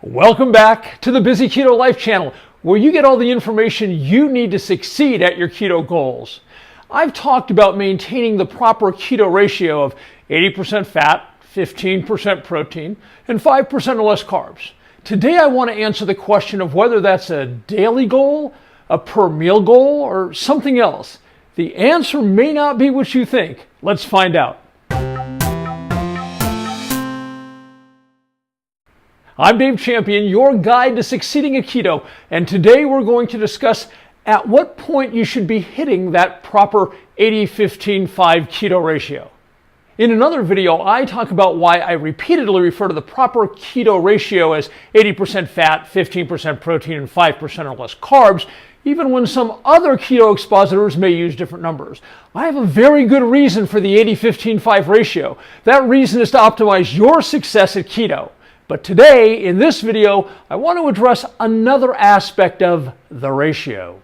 Welcome back to the Busy Keto Life channel, where you get all the information you need to succeed at your keto goals. I've talked about maintaining the proper keto ratio of 80% fat, 15% protein, and 5% or less carbs. Today I want to answer the question of whether that's a daily goal, a per meal goal, or something else. The answer may not be what you think. Let's find out. I'm Dave Champion, your guide to succeeding at keto, and today we're going to discuss at what point you should be hitting that proper 80-15-5 keto ratio. In another video, I talk about why I repeatedly refer to the proper keto ratio as 80% fat, 15% protein, and 5% or less carbs, even when some other keto expositors may use different numbers. I have a very good reason for the 80-15-5 ratio. That reason is to optimize your success at keto. But today, in this video, I want to address another aspect of the ratio.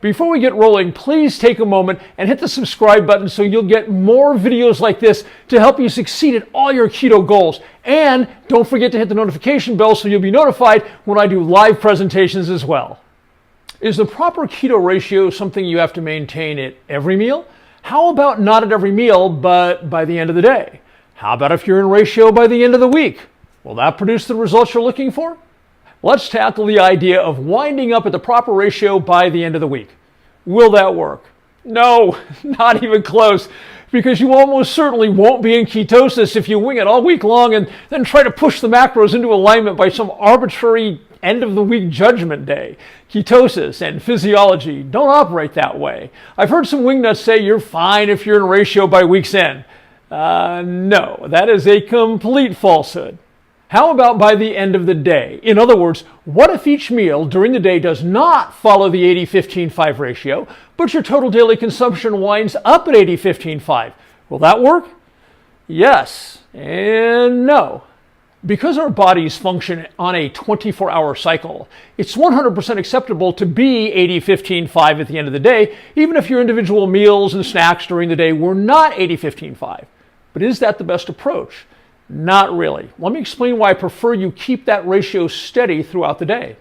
Before we get rolling, please take a moment and hit the subscribe button so you'll get more videos like this to help you succeed at all your keto goals. And don't forget to hit the notification bell so you'll be notified when I do live presentations as well. Is the proper keto ratio something you have to maintain at every meal? How about not at every meal, but by the end of the day? How about if you're in ratio by the end of the week? Will that produce the results you're looking for? Let's tackle the idea of winding up at the proper ratio by the end of the week. Will that work? No, not even close, because you almost certainly won't be in ketosis if you wing it all week long and then try to push the macros into alignment by some arbitrary end of the week judgment day. Ketosis and physiology don't operate that way. I've heard some wingnuts say you're fine if you're in ratio by week's end. No, that is a complete falsehood. How about by the end of the day? In other words, what if each meal during the day does not follow the 80-15-5 ratio, but your total daily consumption winds up at 80-15-5? Will that work? Yes and no. Because our bodies function on a 24-hour cycle, it's 100% acceptable to be 80-15-5 at the end of the day, even if your individual meals and snacks during the day were not 80-15-5. But is that the best approach? Not really. Let me explain why I prefer you keep that ratio steady throughout the day.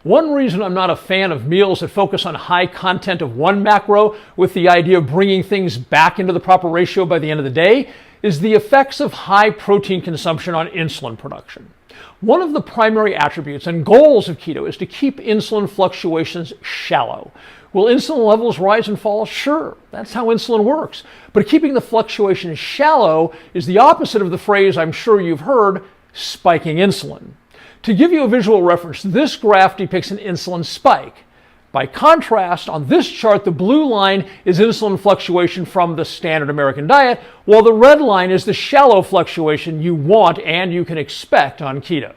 One reason I'm not a fan of meals that focus on high content of one macro with the idea of bringing things back into the proper ratio by the end of the day is the effects of high protein consumption on insulin production. One of the primary attributes and goals of keto is to keep insulin fluctuations shallow. Will insulin levels rise and fall? Sure, that's how insulin works. But keeping the fluctuations shallow is the opposite of the phrase I'm sure you've heard, spiking insulin. To give you a visual reference, this graph depicts an insulin spike. By contrast, on this chart, the blue line is insulin fluctuation from the standard American diet, while the red line is the shallow fluctuation you want and you can expect on keto.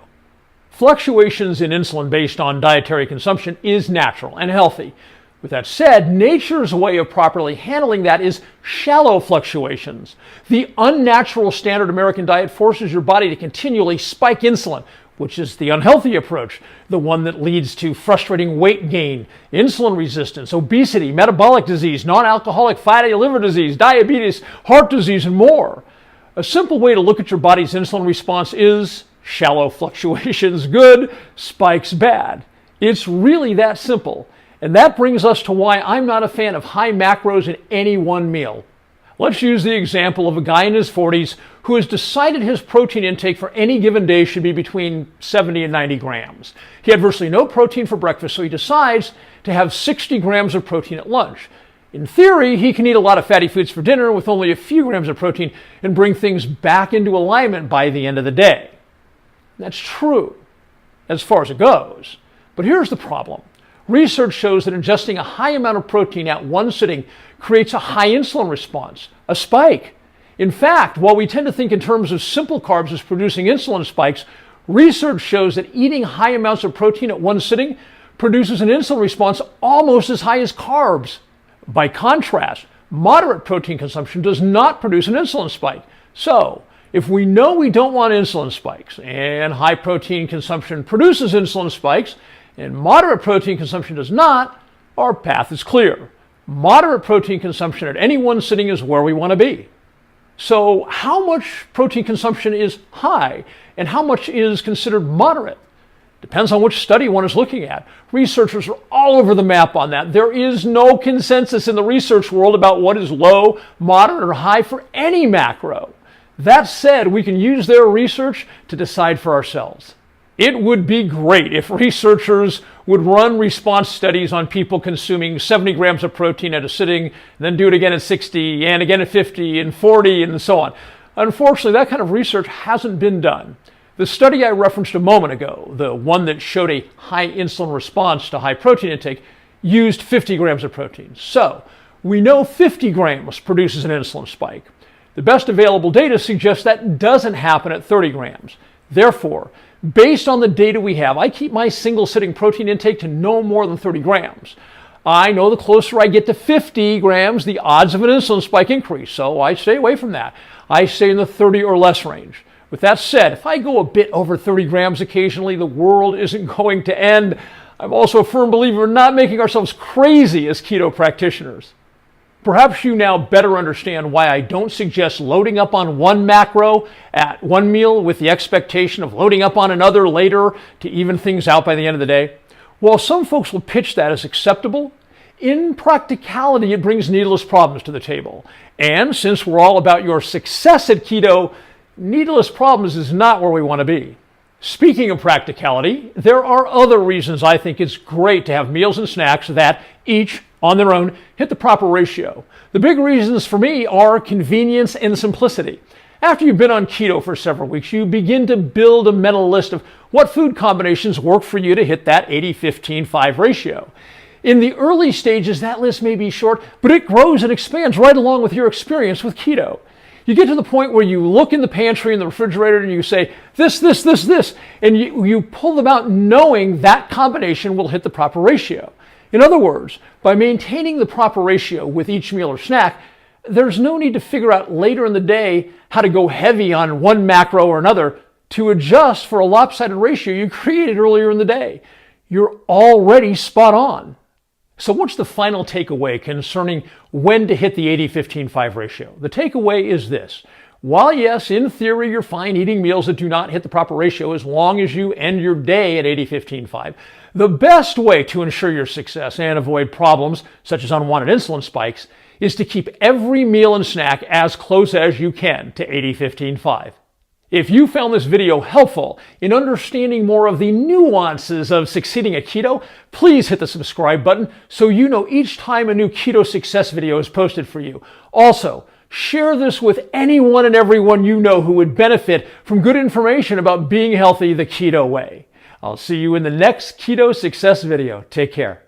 Fluctuations in insulin based on dietary consumption is natural and healthy. With that said, nature's way of properly handling that is shallow fluctuations. The unnatural standard American diet forces your body to continually spike insulin, which is the unhealthy approach, the one that leads to frustrating weight gain, insulin resistance, obesity, metabolic disease, non-alcoholic fatty liver disease, diabetes, heart disease, and more. A simple way to look at your body's insulin response is shallow fluctuations good, spikes bad. It's really that simple. And that brings us to why I'm not a fan of high macros in any one meal. Let's use the example of a guy in his 40s who has decided his protein intake for any given day should be between 70 and 90 grams. He had virtually no protein for breakfast, so he decides to have 60 grams of protein at lunch. In theory, he can eat a lot of fatty foods for dinner with only a few grams of protein and bring things back into alignment by the end of the day. That's true, as far as it goes. But here's the problem. Research shows that ingesting a high amount of protein at one sitting creates a high insulin response, a spike. In fact, while we tend to think in terms of simple carbs as producing insulin spikes, research shows that eating high amounts of protein at one sitting produces an insulin response almost as high as carbs. By contrast, moderate protein consumption does not produce an insulin spike. So, if we know we don't want insulin spikes, and high protein consumption produces insulin spikes, and moderate protein consumption does not, our path is clear. Moderate protein consumption at any one sitting is where we want to be. So how much protein consumption is high and how much is considered moderate? Depends on which study one is looking at. Researchers are all over the map on that. There is no consensus in the research world about what is low, moderate, or high for any macro. That said, we can use their research to decide for ourselves. It would be great if researchers would run response studies on people consuming 70 grams of protein at a sitting, then do it again at 60, and again at 50, and 40, and so on. Unfortunately, that kind of research hasn't been done. The study I referenced a moment ago, the one that showed a high insulin response to high protein intake, used 50 grams of protein. So, we know 50 grams produces an insulin spike. The best available data suggests that doesn't happen at 30 grams. Therefore, based on the data we have, I keep my single sitting protein intake to no more than 30 grams. I know the closer I get to 50 grams, the odds of an insulin spike increase, so I stay away from that. I stay in the 30 or less range. With that said, if I go a bit over 30 grams occasionally, the world isn't going to end. I'm also a firm believer in not making ourselves crazy as keto practitioners. Perhaps you now better understand why I don't suggest loading up on one macro at one meal with the expectation of loading up on another later to even things out by the end of the day. While some folks will pitch that as acceptable, in practicality it brings needless problems to the table. And since we're all about your success at keto, needless problems is not where we want to be. Speaking of practicality, there are other reasons I think it's great to have meals and snacks that each on their own hit the proper ratio. The big reasons for me are convenience and simplicity. After you've been on keto for several weeks, you begin to build a mental list of what food combinations work for you to hit that 80-15-5 ratio. In the early stages, that list may be short, but it grows and expands right along with your experience with keto. You get to the point where you look in the pantry and the refrigerator and you say, this, and you pull them out knowing that combination will hit the proper ratio. In other words, by maintaining the proper ratio with each meal or snack, there's no need to figure out later in the day how to go heavy on one macro or another to adjust for a lopsided ratio you created earlier in the day. You're already spot on. So what's the final takeaway concerning when to hit the 80-15-5 ratio? The takeaway is this. While yes, in theory, you're fine eating meals that do not hit the proper ratio as long as you end your day at 80-15-5, the best way to ensure your success and avoid problems such as unwanted insulin spikes is to keep every meal and snack as close as you can to 80-15-5. If you found this video helpful in understanding more of the nuances of succeeding at keto, please hit the subscribe button so you know each time a new keto success video is posted for you. Also, share this with anyone and everyone you know who would benefit from good information about being healthy the keto way. I'll see you in the next keto success video. Take care.